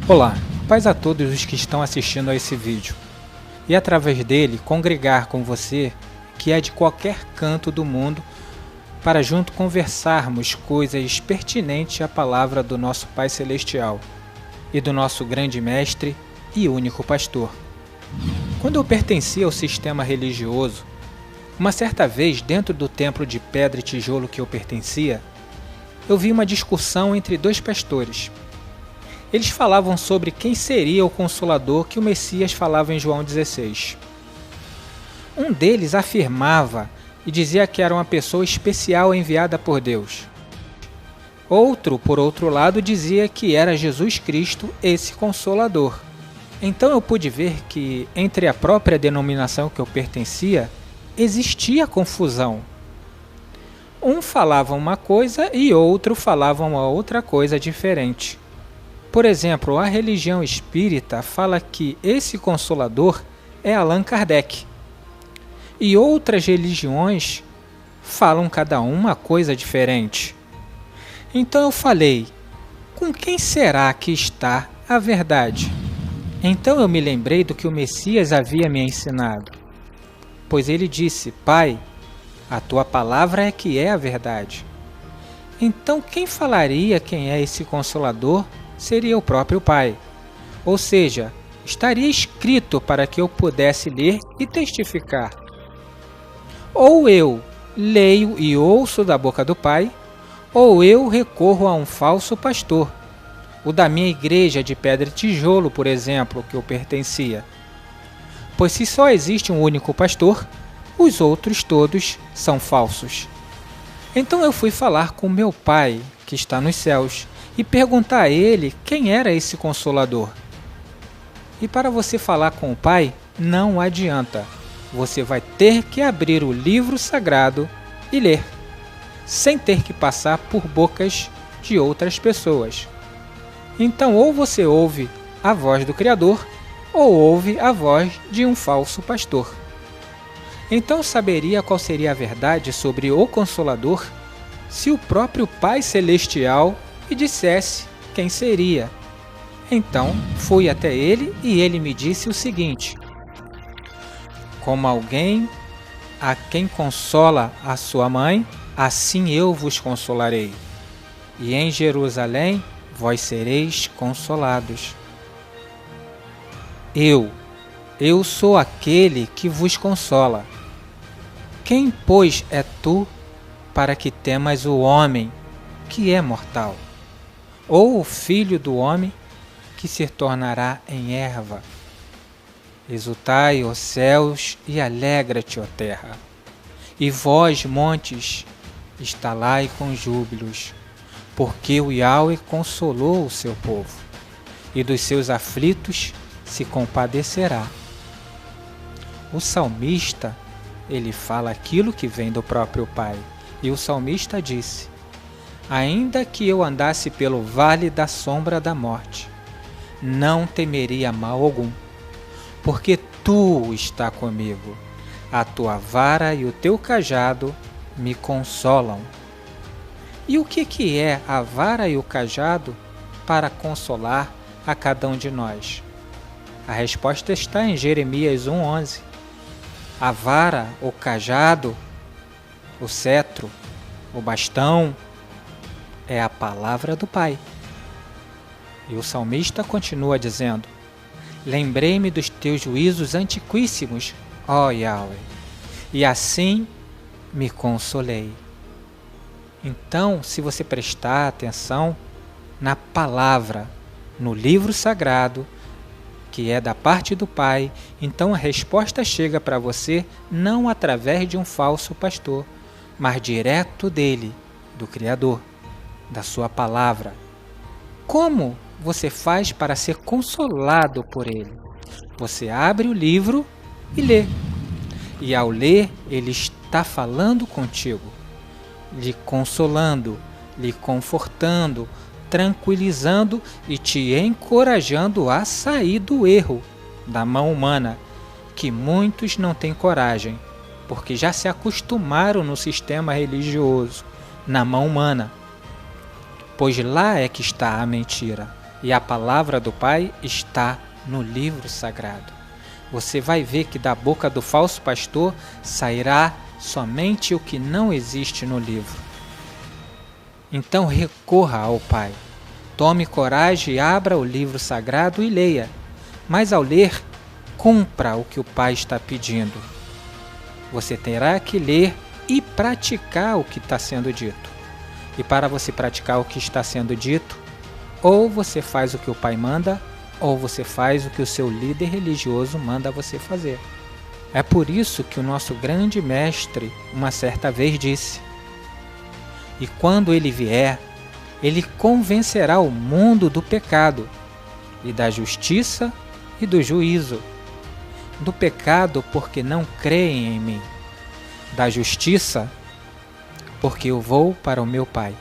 Olá, paz a todos os que estão assistindo a esse vídeo e através dele congregar com você que é de qualquer canto do mundo para junto conversarmos coisas pertinentes à palavra do nosso Pai Celestial e do nosso grande mestre e único pastor. Quando eu pertencia ao sistema religioso, uma certa vez dentro do templo de pedra e tijolo que eu pertencia, eu vi uma discussão entre dois pastores. Eles falavam sobre quem seria o Consolador que o Messias falava em João 16. Um deles afirmava e dizia que era uma pessoa especial enviada por Deus. Outro, por outro lado, dizia que era Jesus Cristo esse Consolador. Então eu pude ver que, entre a própria denominação que eu pertencia, existia confusão. Um falava uma coisa e outro falava uma outra coisa diferente. Por exemplo, a religião espírita fala que esse Consolador é Allan Kardec. E outras religiões falam cada uma coisa diferente. Então eu falei, com quem será que está a verdade? Então eu me lembrei do que o Messias havia me ensinado. Pois ele disse, Pai, a tua palavra é que é a verdade. Então quem falaria quem é esse Consolador seria o próprio Pai. Ou seja, estaria escrito para que eu pudesse ler e testificar. Ou eu leio e ouço da boca do Pai, ou eu recorro a um falso pastor, o da minha igreja de pedra e tijolo, por exemplo, que eu pertencia. Pois se só existe um único pastor, os outros todos são falsos. Então eu fui falar com meu Pai, que está nos céus, e perguntar a ele quem era esse Consolador. E para você falar com o Pai, não adianta. Você vai ter que abrir o livro sagrado e ler, sem ter que passar por bocas de outras pessoas. Então ou você ouve a voz do Criador, ou ouve a voz de um falso pastor. Então saberia qual seria a verdade sobre o Consolador se o próprio Pai Celestial e dissesse quem seria. Então fui até ele e ele me disse o seguinte: como alguém a quem consola a sua mãe, assim eu vos consolarei. E em Jerusalém vós sereis consolados. Eu sou aquele que vos consola. Quem, pois, é tu para que temas o homem que é mortal? Ou o filho do homem que se tornará em erva? Exultai, ó céus, e alegra-te, ó terra. E vós, montes, estalai com júbilos, porque o Yahweh consolou o seu povo, e dos seus aflitos se compadecerá. O salmista, ele fala aquilo que vem do próprio Pai, e o salmista disse, ainda que eu andasse pelo vale da sombra da morte, não temeria mal algum, porque tu está comigo, a tua vara e o teu cajado me consolam. E o que é a vara e o cajado para consolar a cada um de nós? A resposta está em Jeremias 1:11. A vara, o cajado, o cetro, o bastão, é a palavra do Pai. E o salmista continua dizendo, lembrei-me dos teus juízos antiquíssimos, ó Yahweh, e assim me consolei. Então, se você prestar atenção na palavra, no livro sagrado, que é da parte do Pai, então a resposta chega para você não através de um falso pastor, mas direto dele, do Criador, da sua palavra. Como você faz para ser consolado por ele? Você abre o livro e lê. E ao ler, ele está falando contigo, lhe consolando, lhe confortando, tranquilizando e te encorajando a sair do erro, da mão humana, que muitos não têm coragem, porque já se acostumaram no sistema religioso, na mão humana. Pois lá é que está a mentira. E a palavra do Pai está no livro sagrado. Você vai ver que da boca do falso pastor sairá somente o que não existe no livro. Então recorra ao Pai. Tome coragem e abra o livro sagrado e leia. Mas ao ler, cumpra o que o Pai está pedindo. Você terá que ler e praticar o que está sendo dito. E para você praticar o que está sendo dito, ou você faz o que o Pai manda, ou você faz o que o seu líder religioso manda você fazer. É por isso que o nosso grande mestre uma certa vez disse: e quando ele vier, ele convencerá o mundo do pecado, e da justiça e do juízo. Do pecado, porque não creem em mim. Da justiça, porque eu vou para o meu Pai,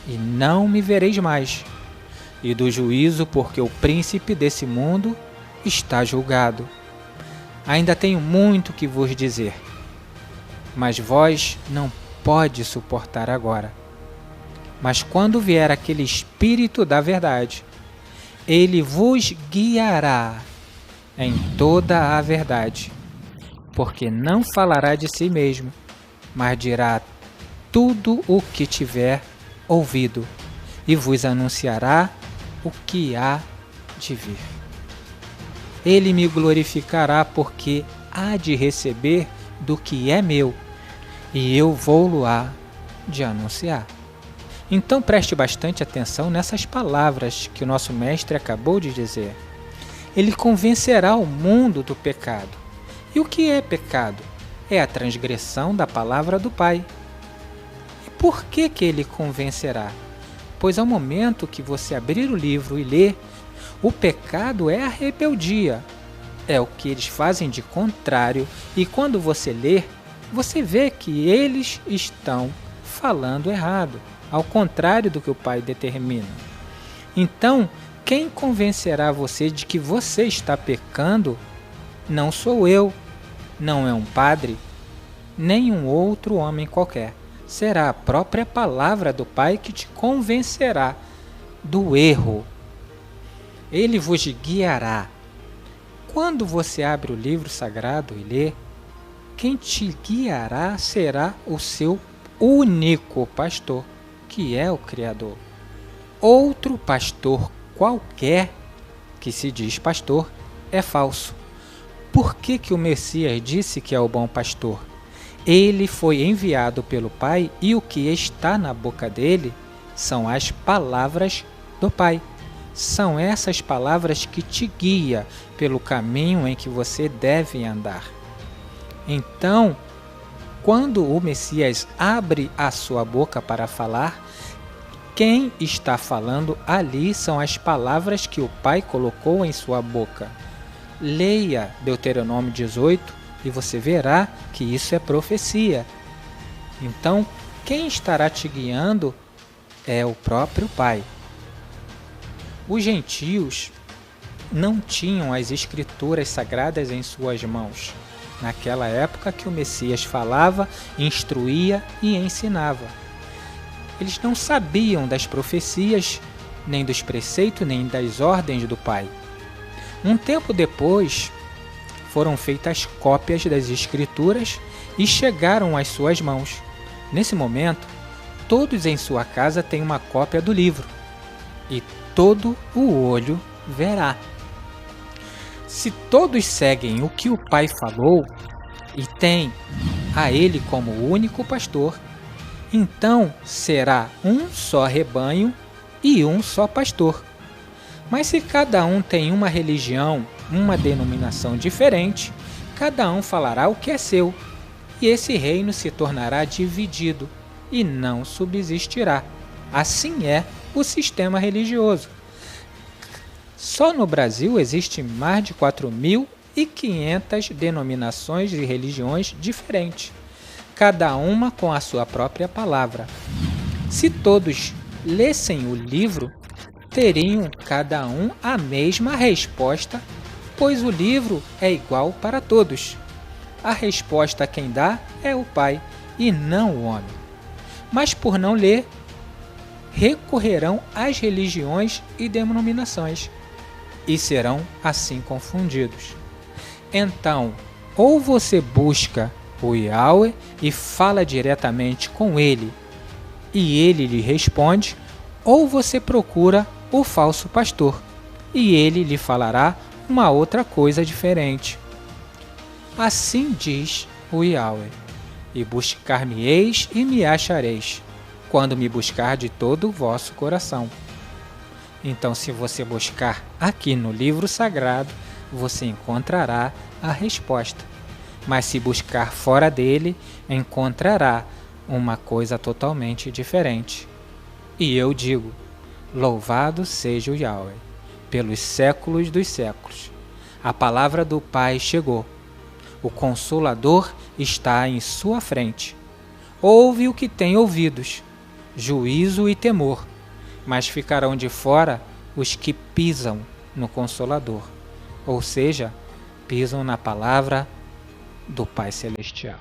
e não me vereis mais. E do juízo, porque o príncipe desse mundo está julgado. Ainda tenho muito que vos dizer, mas vós não pode suportar agora. Mas quando vier aquele Espírito da verdade, ele vos guiará em toda a verdade, porque não falará de si mesmo, mas dirá tudo o que tiver ouvido, e vos anunciará o que há de vir. Ele me glorificará, porque há de receber do que é meu, e eu vou-lo-á de anunciar. Então preste bastante atenção nessas palavras que o nosso mestre acabou de dizer. Ele convencerá o mundo do pecado. E o que é pecado? É a transgressão da palavra do Pai. E por que ele convencerá? Pois ao momento que você abrir o livro e ler, o pecado é a rebeldia. É o que eles fazem de contrário, e quando você lê, você vê que eles estão falando errado, ao contrário do que o Pai determina. Então, quem convencerá você de que você está pecando não sou eu, não é um padre, nem um outro homem qualquer. Será a própria palavra do Pai que te convencerá do erro. Ele vos guiará. Quando você abre o livro sagrado e lê, quem te guiará será o seu único pastor, que é o Criador. Outro pastor qualquer que se diz pastor é falso. Por que o Messias disse que é o bom pastor? Ele foi enviado pelo Pai e o que está na boca dele são as palavras do Pai. São essas palavras que te guiam pelo caminho em que você deve andar. Então, quando o Messias abre a sua boca para falar, quem está falando ali são as palavras que o Pai colocou em sua boca. Leia Deuteronômio 18 e você verá que isso é profecia. Então, quem estará te guiando é o próprio Pai. Os gentios não tinham as escrituras sagradas em suas mãos, naquela época que o Messias falava, instruía e ensinava. Eles não sabiam das profecias, nem dos preceitos, nem das ordens do Pai. Um tempo depois, foram feitas cópias das Escrituras e chegaram às suas mãos. Nesse momento, todos em sua casa têm uma cópia do livro, e todo o olho verá. Se todos seguem o que o Pai falou, e têm a Ele como único pastor, então será um só rebanho e um só pastor. Mas se cada um tem uma religião, uma denominação diferente, cada um falará o que é seu, e esse reino se tornará dividido e não subsistirá. Assim é o sistema religioso. Só no Brasil existem mais de 4.500 denominações e religiões diferentes, cada uma com a sua própria palavra. Se todos lessem o livro, teriam cada um a mesma resposta, pois o livro é igual para todos. A resposta quem dá é o Pai e não o homem. Mas por não ler, recorrerão às religiões e denominações, e serão assim confundidos. Então, ou você busca o Yahweh e fala diretamente com ele, e ele lhe responde, ou você procura o falso pastor, e ele lhe falará uma outra coisa diferente. Assim diz o Yahweh: e buscar-me-eis e me achareis, quando me buscar de todo o vosso coração. Então, se você buscar aqui no livro sagrado, você encontrará a resposta. Mas se buscar fora dele, encontrará uma coisa totalmente diferente. E eu digo: louvado seja o Yahweh, pelos séculos dos séculos. A palavra do Pai chegou. O Consolador está em sua frente. Ouve o que tem ouvidos, juízo e temor, mas ficarão de fora os que pisam no Consolador, ou seja, pisam na palavra do Pai Celestial.